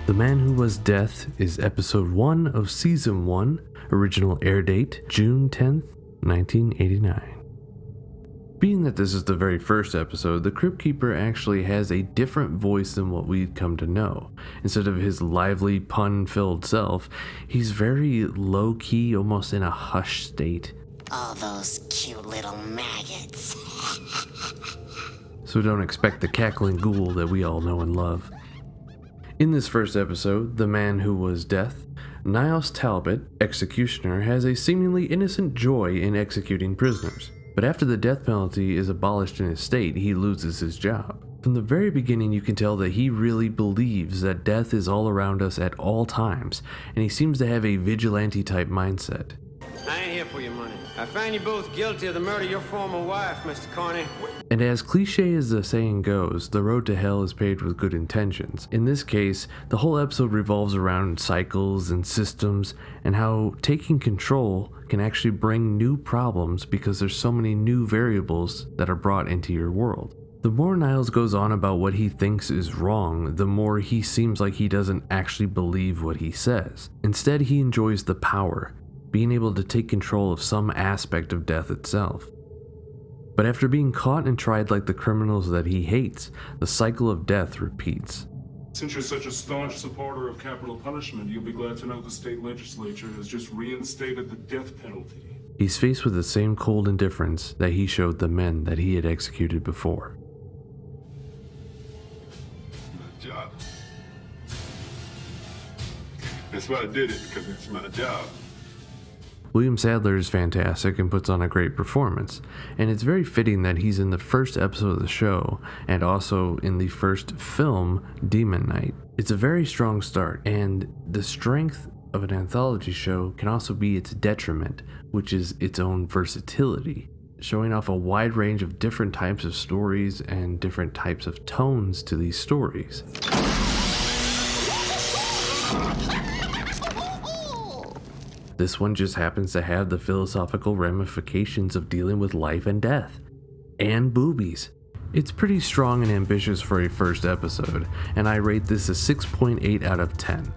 The Man Who Was Death is episode 1 of season 1, original air date June 10th, 1989. Being that this is the very first episode, the Crypt Keeper actually has a different voice than what we'd come to know. Instead of his lively, pun-filled self, he's very low-key, almost in a hushed state. All those cute little maggots. So don't expect the cackling ghoul that we all know and love. In this first episode, The Man Who Was Death, Niles Talbot, executioner, has a seemingly innocent joy in executing prisoners. But after the death penalty is abolished in his state, he loses his job. From the very beginning, you can tell that he really believes that death is all around us at all times, and he seems to have a vigilante-type mindset. I ain't here for your money. I find you both guilty of the murder of your former wife, Mr. Carney. And as cliche as the saying goes, the road to hell is paved with good intentions. In this case, the whole episode revolves around cycles and systems, and how taking control can actually bring new problems because there's so many new variables that are brought into your world. The more Niles goes on about what he thinks is wrong, the more he seems like he doesn't actually believe what he says. Instead, he enjoys the power, being able to take control of some aspect of death itself. But after being caught and tried like the criminals that he hates, the cycle of death repeats. Since you're such a staunch supporter of capital punishment, you'll be glad to know the state legislature has just reinstated the death penalty. He's faced with the same cold indifference that he showed the men that he had executed before. My job. That's why I did it, because it's my job. William Sadler is fantastic and puts on a great performance, and it's very fitting that he's in the first episode of the show and also in the first film, Demon Knight. It's a very strong start, and the strength of an anthology show can also be its detriment, which is its own versatility, showing off a wide range of different types of stories and different types of tones to these stories. This one just happens to have the philosophical ramifications of dealing with life and death. And boobies. It's pretty strong and ambitious for a first episode, and I rate this a 6.8 out of 10.